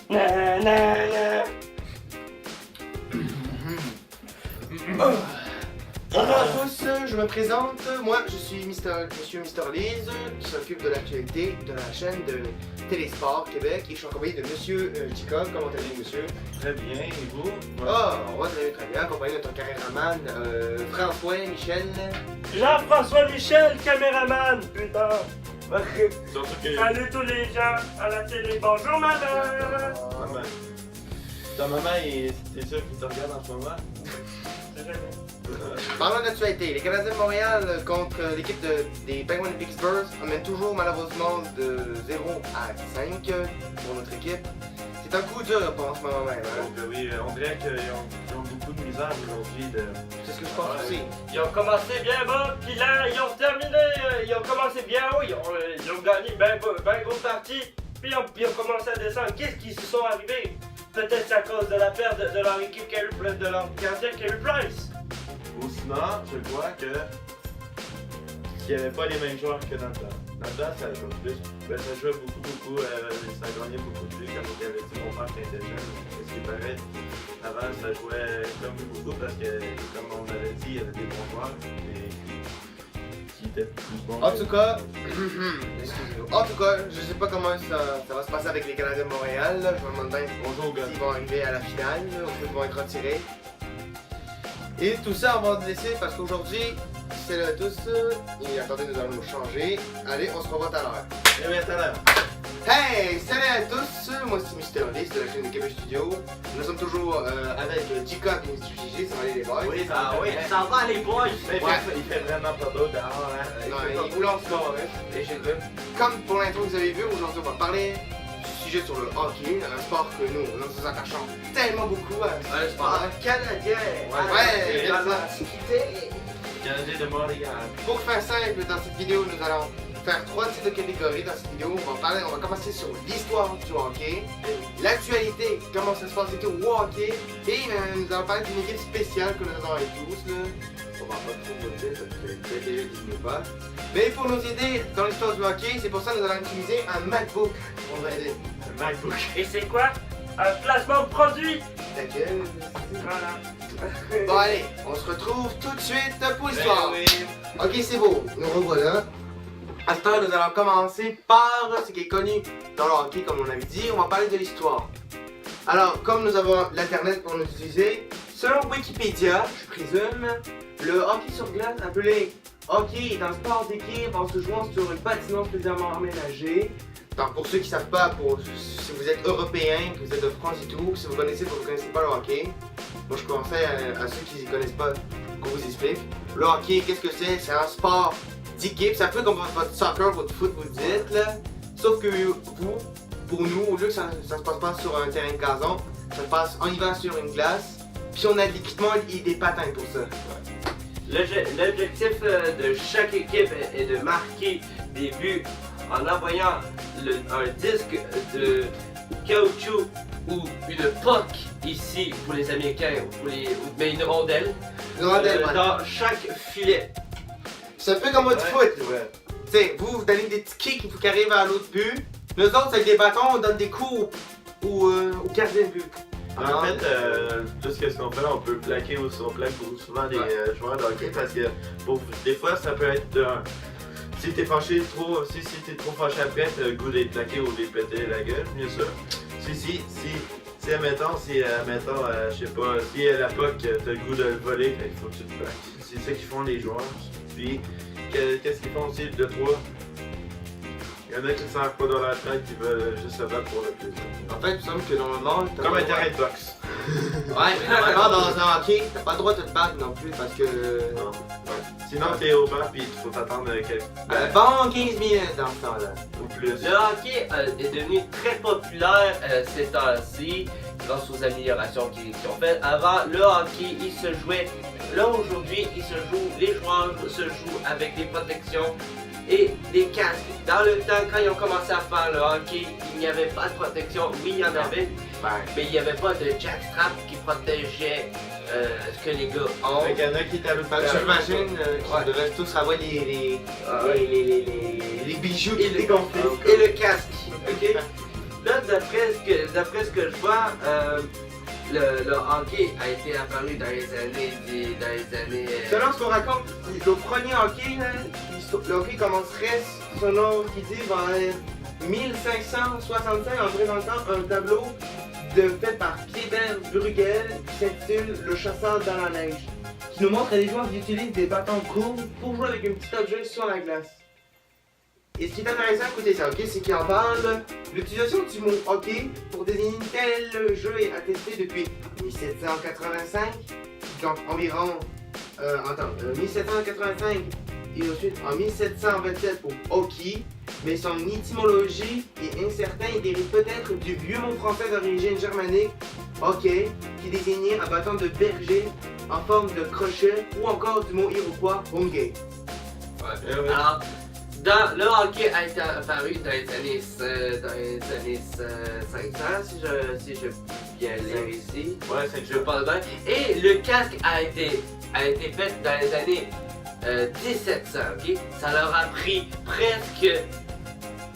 Bonjour à tous, je me présente. Moi, je suis Monsieur Mister Lise, qui s'occupe de l'actualité de la chaîne de Télésport Québec. Et je suis accompagné de Monsieur Jacob. Comment allez-vous, monsieur? Très bien, et vous? Ah, on va très bien. Accompagné de notre caméraman François Michel. Jean-François Michel, caméraman, putain. Surtout que... Salut tous les gens à la télé. Bonjour maman. Maman. Ta maman, c'est sûr qu'il te regarde en ce moment? Parlons d'actualité. Les Canadiens de Montréal contre l'équipe des Penguins de Pittsburgh amènent toujours malheureusement de 0 à 5 pour notre équipe. C'est un coup dur en ce moment même. Hein? Oui, on dirait qu'ils ont beaucoup de misère aujourd'hui. C'est ce que je pense aussi. Ils ont commencé bien bas, puis là ils ont terminé. Ils ont commencé bien haut. Ils ont gagné ben gros partie. Puis ils ont commencé à descendre. Qu'est-ce qui se sont arrivés? Peut-être à cause de la perte de leur équipe de leur gardien Carey Price. Ou sinon, je crois qu'il n'y avait pas les mêmes joueurs que dans le temps. Dans le temps, ça jouait plus. Ben, ça jouait beaucoup, ça gagnait beaucoup plus. Comme il avait dit, mon père était jeune. Ce qui paraît, avant, ça jouait comme beaucoup parce que, comme on avait dit, il y avait des bons joueurs qui étaient plus bons. En tout cas, excusez-moi. En tout cas, je sais pas comment ça va se passer avec les Canadiens de Montréal. Là. Je me demande bien s'ils vont arriver à la finale ou s'ils vont être retirés. Et tout ça, on va le laisser parce qu'aujourd'hui, salut à tous. Et attendez, nous allons nous changer. Allez, on se revoit tout à l'heure. Et bien, tout à l'heure. Hey, salut à tous. Moi, c'est Mister Lise de la chaîne de Québec Studio. Nous sommes toujours avec Jacob et Mr. Gigi. Ça va aller, les boys? Oui, ça va les boys. Mais il fait vraiment pas beau dehors, hein. Non, il roule en sport, hein. Et j'ai deux. Comme pour l'intro que vous avez vu, aujourd'hui, on va parler du sujet sur le hockey, un sport que nous nous attachons tellement beaucoup à. Un sport canadien. Ouais, dans c'est ça. l'Antiquité. Canadien de Montréal. Pour faire simple, dans cette vidéo, nous allons faire 3 types de catégories dans cette vidéo. On va commencer sur l'histoire du hockey, l'actualité, comment ça se passe et tout au hockey, et nous allons parler d'une équipe spéciale que nous avons avec tous. Là. On va pas trop vous le dire parce que peut-être les gens pas. Mais pour nous aider dans l'histoire du hockey, c'est pour ça que nous allons utiliser un MacBook pour nous aider. Un MacBook. Et c'est quoi? Un placement de produit. Laquelle? Voilà. Bon allez, on se retrouve tout de suite pour l'histoire. Oui. Ok, c'est beau, nous revoilà. À ce temps, nous allons commencer par ce qui est connu dans le hockey, comme on avait dit. On va parler de l'histoire. Alors, comme nous avons l'internet pour nous utiliser, selon Wikipédia, je présume, le hockey sur glace, appelé hockey, est un sport d'équipe en se jouant sur une patinoire spécialement aménagée. Donc, pour ceux qui ne savent pas, si vous êtes européen, que vous êtes de France et tout, si vous connaissez pas le hockey, moi je conseille à ceux qui ne connaissent pas qu'on vous explique. Le hockey, qu'est-ce que c'est? C'est un sport d'équipe, ça fait comme votre soccer, votre foot, vous dites là. Sauf que vous, pour nous, au lieu que ça se passe pas sur un terrain de gazon, ça se passe en hiver sur une glace, puis on a de l'équipement et des patins pour ça. L'objectif de chaque équipe est de marquer des buts en envoyant un disque de caoutchouc ou une puck ici pour les Américains mais une rondelle, dans chaque filet. C'est un peu comme votre foot. Ouais. Tu sais, vous donnez des petits kicks, il faut qu'ils arrivent à l'autre but. Nous autres, avec des bâtons, on donne des coups au gardien de but. En fait, tout ce qu'on fait, on peut plaquer ou on plaque souvent des joueurs de hockey parce que des fois, ça peut être si t'es fâché trop, si t'es trop fâché après, t'as le goût d'être plaqué ou d'être pété la gueule, bien sûr. Admettons, je sais pas, si la puck, t'as le goût de le voler, il faut que tu te plaques. C'est ça qu'ils font les joueurs. Puis, qu'est-ce qu'ils font aussi de 3? Il y en a qui ne savent pas dans la tête, qui veulent juste se battre pour le plaisir. En fait, il me semble que normalement, t'as Comme pas un le droit- terrain de boxe. Ouais, mais normalement, dans un hockey, t'as pas le droit de te battre non plus parce que. Non. Ouais. Sinon, t'es au banc, puis il faut t'attendre Bon 15 minutes dans ce temps-là. ou plus. Le hockey est devenu très populaire ces temps-ci grâce aux améliorations qu'ils ont faites. Avant, le hockey, il se jouait. Là, aujourd'hui, les joueurs se jouent avec des protections et des casques. Dans le temps, quand ils ont commencé à faire le hockey, il n'y avait pas de protection. Oui, il y en avait, mais il n'y avait pas de jackstrap qui protégeait ce que les gars ont. Fait qu'il y en a qui t'allument pas. J'imagine qu'ils devaient tous avoir les bijoux Et dégonflés. et le casque. Ok. là, d'après ce que je vois, le hockey a été apparu dans les années. Selon ce qu'on raconte, le premier hockey, là, le hockey commencerait, selon ce qu'il dit, vers 1565, on présentant un tableau fait par Pierre Bruegel qui s'intitule Le chasseur dans la neige, qui nous montre que les joueurs utilisent des bâtons courts pour jouer avec un petit objet sur la glace. Et ce qui est intéressant à côté de ça, ok, c'est qu'il en parle. L'utilisation du mot hockey pour désigner tel jeu est attestée depuis 1785, donc environ 1785 et ensuite en 1727 pour hockey, mais son étymologie est incertaine et dérive peut-être du vieux mot français d'origine germanique hockey, qui désignait un bâton de berger en forme de crochet, ou encore du mot iroquois hongay. Ouais. Alors, le hockey a été apparu dans les années 500, si je bien lire ici. Ouais, c'est Je parle bien. Et le casque a été fait dans les années 1700, ok? Ça leur a pris presque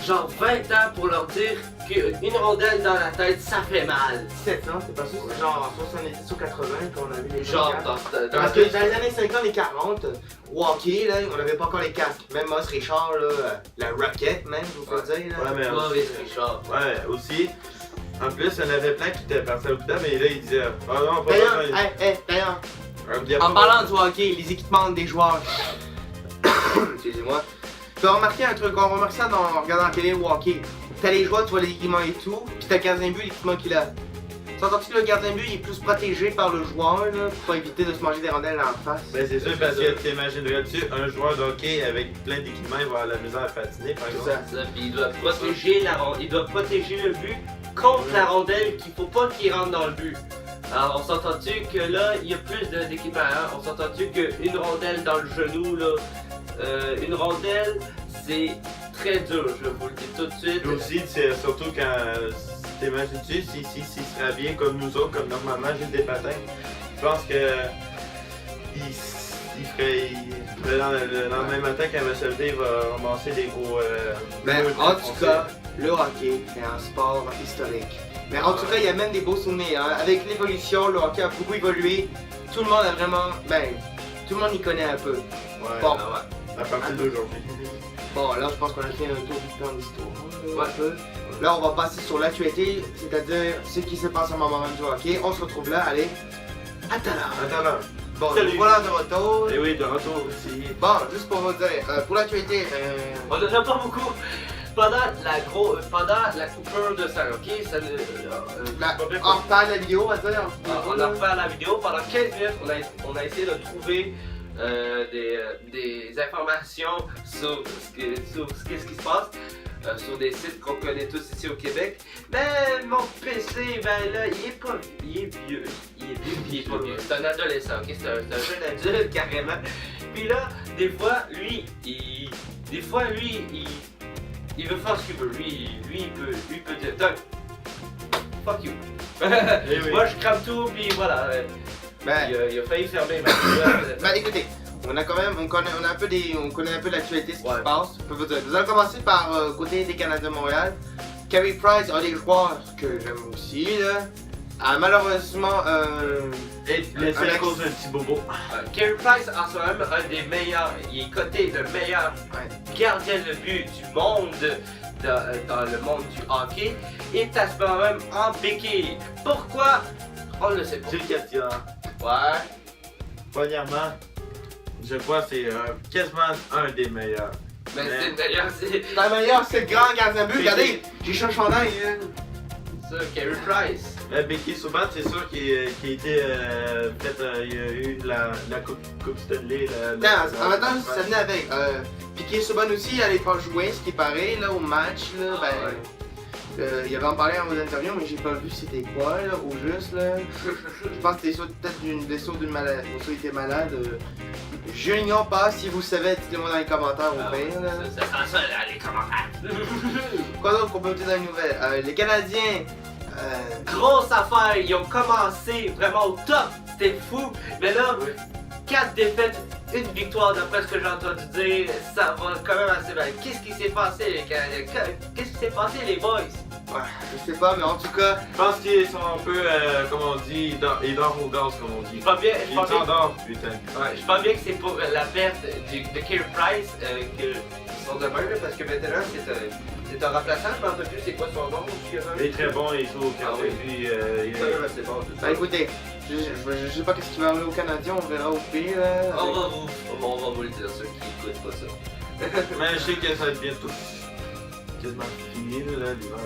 genre 20 ans pour leur dire qu'une rondelle dans la tête, ça fait mal. 17 ans, c'est pas sûr, c'est genre en 70 ou 80 qu'on a vu les Genre casques. dans Parce que dans les années 50 et 40, au hockey, là, on n'avait pas encore les casques. Même Moss Richard, là, la Rocket, même, je vous peux dire. Là. Ouais, mais Maurice Richard. Ouais, aussi. En plus, il y en avait plein qui étaient partis à l'hôpital, mais là, ils disaient ah non, pas D'ailleurs, besoin. d'ailleurs, en parlant du hockey, les équipements des joueurs. Excusez-moi. Tu as remarqué un truc, on remarque ça en regardant la télé au hockey. T'as les joueurs, tu vois les équipements et tout, puis t'as le gardien de but, l'équipement qu'il a. T'entends-tu que le gardien de but il est plus protégé par le joueur là, pour éviter de se manger des rondelles en face? Ben c'est sûr, parce que t'imaginerais-tu un joueur de hockey avec plein d'équipements, il va avoir la misère à patiner, par exemple. C'est ça, puis il doit protéger le but contre la rondelle qu'il faut pas qu'il rentre dans le but. Alors on s'entend-tu que là, il y a plus d'équipements, hein? On s'entend-tu qu'une rondelle dans le genou, là, une rondelle, c'est très dur, je vous le dis tout de suite. Et aussi, c'est surtout quand t'imagines-tu s'il serait habillé comme nous autres, comme normalement, juste des patins, je pense que il ferait le lendemain matin quand il va se lever, il va ramasser des gros. Mais gros en tout foncés. cas, le hockey est un sport historique. Mais en tout cas, il y a même des beaux souvenirs. Hein. Avec l'évolution, le hockey a beaucoup évolué. Tout le monde a vraiment. Tout le monde y connaît un peu. Ouais, Bon. à partir d'aujourd'hui. Bon, là, je pense qu'on a fait un tour du plan d'histoire. Ouais. Un peu. Là, on va passer sur l'actualité, c'est-à-dire ce qui se passe au moment du hockey. On se retrouve là, allez. À tout à l'heure. Attends là. Bon, Salut. nous voilà de retour. Et oui, de retour aussi. Bon, juste pour vous dire, pour l'actualité, On n'en a pas beaucoup. Pendant la coupure de sang, ok? Ça, on repart la vidéo, on va dire. on a refait la vidéo. Pendant 15 minutes, on a essayé de trouver des informations sur ce qui se passe. Sur des sites qu'on connaît tous ici au Québec. Mais mon PC, ben là, il est vieux. Il est pas vieux. C'est un adolescent, ok? C'est un jeune adulte carrément. Puis là, des fois, lui, il veut faire ce qu'il veut. Lui, il peut dire, Doug, fuck you. Eh oui. Moi, je crame tout, puis voilà. Il a failli fermer ma Écoutez, on connaît un peu l'actualité, ce qui Ouais. se passe. Je peux vous dire. Nous allons commencer par côté des Canadiens de Montréal. Carey Price, un des joueurs que j'aime aussi, là, a malheureusement Et laissé à cause d'un petit bobo. Carey Price, en ce moment, un des meilleurs, il est coté le meilleur gardien de but du monde, dans le monde du hockey, est à ce moment même en béquille. Pourquoi? On ne le sait pas. C'est le question. Ouais. Premièrement, je crois que c'est quasiment un des meilleurs. Mais c'est le meilleur, c'est la meilleure, c'est le grand gardien de but. Regardez, j'ai changé son chandail. ça, Carey Price. Becky Subban, c'est sûr qu'il a été il y a eu la coupe Stanley. En même temps, ça venait avec. Piqué Subban aussi, il allait pas jouer, ce qui paraît, là, au match, là, il avait en parlé en vos interviews, mais j'ai pas vu c'était quoi, là, au juste, là. Je pense que c'était peut-être une blessure d'une maladie, ou soit il était malade. Je n'ignore pas, si vous savez, dites-le-moi dans les commentaires au pire, là. Ça sera ça dans les commentaires. Quoi d'autre qu'on peut dire dans les nouvelles? Les Canadiens, Grosse affaire, ils ont commencé vraiment au top, c'était fou. Mais là, 4 défaites, une victoire d'après ce que j'ai entendu dire, ça va quand même assez mal. Qu'est-ce qui s'est passé les Canadiens? Qu'est-ce qui s'est passé les boys? Je sais pas, mais en tout cas, Je pense qu'ils sont un peu, comme on dit, ils dorment au gaz, comme on dit. Je pense bien, Ils s'endorment, putain. ouais, je pense bien que c'est pour la perte de Carey Price qu'ils sont de même, là, parce que maintenant c'est un remplaçant, je me rappelle plus c'est quoi son nom. Il est très bon, il joue au Ah oui. Canadien, puis il Ouais, est... ouais, c'est bon. c'est bah ça. écoutez, je sais pas qu'est-ce qui va arriver au Canadien, on verra au pire. On va vous le dire, ceux qui écoutent pas ça. Mais je sais que ça va être bientôt quasiment fini, là, l'hiver.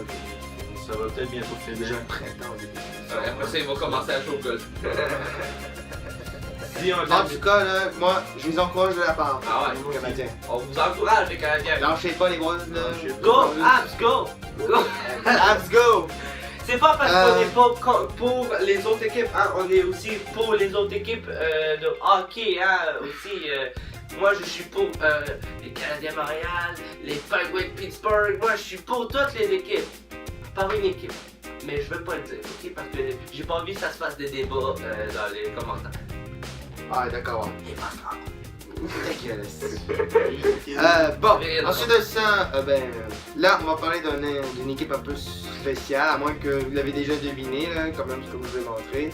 Ça va peut-être bientôt finir. Déjà le printemps, au début. Ouais, après ça, ils vont commencer à jouer au golf. Si on En tout cas, là, moi, je les encourage de la part. Ah ouais, les Canadiens. On vous encourage, les Canadiens. Lâchez pas les boys, là. Lâchez pas. Go, Abs, go! Go! Let's go! C'est pas parce qu'on n'est pas pour les autres équipes, hein, on est aussi pour les autres équipes de hockey, hein, aussi. Moi, je suis pour les Canadiens Montréal, les Penguins de Pittsburgh. Moi, je suis pour toutes les équipes. Pas une équipe. Mais je veux pas le dire, ok? Parce que j'ai pas envie que ça se fasse des débats dans les commentaires. Ah, d'accord. Et pas grave. Bon, ensuite de ça, là, on va parler d'une équipe un peu spéciale, à moins que vous l'avez déjà deviné, là, quand même, ce que je vous ai montré.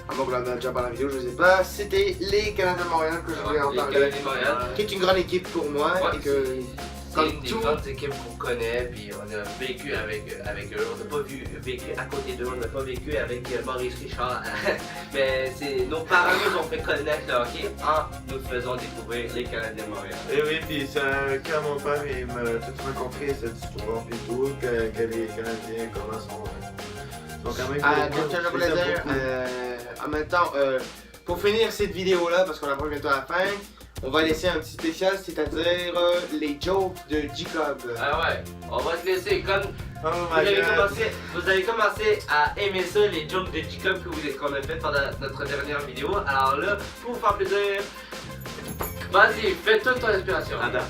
À moins que vous l'avez déjà parlé dans la vidéo, je sais pas. C'était les Canadiens de Montréal que je voulais en Les parler. Canadiens Montréal. Qui est une grande équipe pour moi Ouais, et que. c'est comme une des tout- grandes équipes qu'on connaît, puis on a vécu avec eux. On n'a pas vécu à côté d'eux, on n'a pas vécu avec Maurice Richard. Mais nos parents nous ont fait connaître le hockey en nous faisant découvrir les Canadiens de Montréal. Et oui, puis quand mon père il m'a tout raconté cette histoire, puis tout, que les Canadiens, comment sont quand même... Tiens, je voulais dire, en même temps, pour finir cette vidéo là, parce qu'on approche bientôt à la fin, on va laisser un petit spécial, c'est-à-dire les jokes de Jacob. Ah ouais, on va se laisser comme Oh vous my god! avez commencé à aimer ça, les jokes de Jacob qu'on a fait pendant notre dernière vidéo. Alors là, pour vous faire plaisir, vas-y, fais toute ton inspiration. Attends,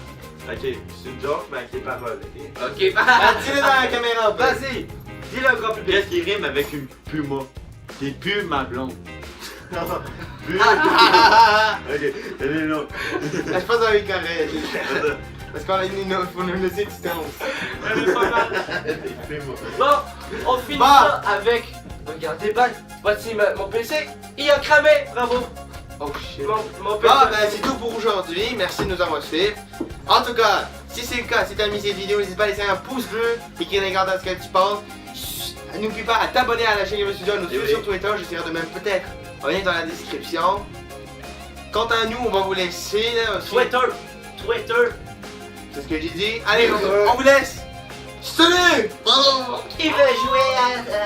ok, c'est une joke, mais avec les paroles, ok? Ok, Dis-le dans la caméra, vas-y, dis-le au grand public. Qu'est-ce qui rime avec une puma? T'es plus ma blonde. Puma. Ok, elle est là. Je pense qu'on est correct. Parce qu'on faut nous laisser distance. Elle est pas mal. T'es puma. Bon, on finit Bon. ça avec. Regardez bien, voici mon PC, il a cramé, bravo. Oh shit. Mon PC. Bon, c'est tout pour aujourd'hui. Merci de nous avoir suivis. En tout cas, si c'est le cas, si t'as aimé cette vidéo, n'hésite pas à laisser un pouce bleu et qu'il regarde à ce que tu penses. N'oublie pas à t'abonner à la chaîne Gamer Studio, nous suivre sur Twitter, j'essaierai de même peut-être revenir dans la description. Quant à nous, on va vous laisser là aussi. Twitter. C'est ce que j'ai dit. Allez, on vous laisse. Salut! Qui veut jouer à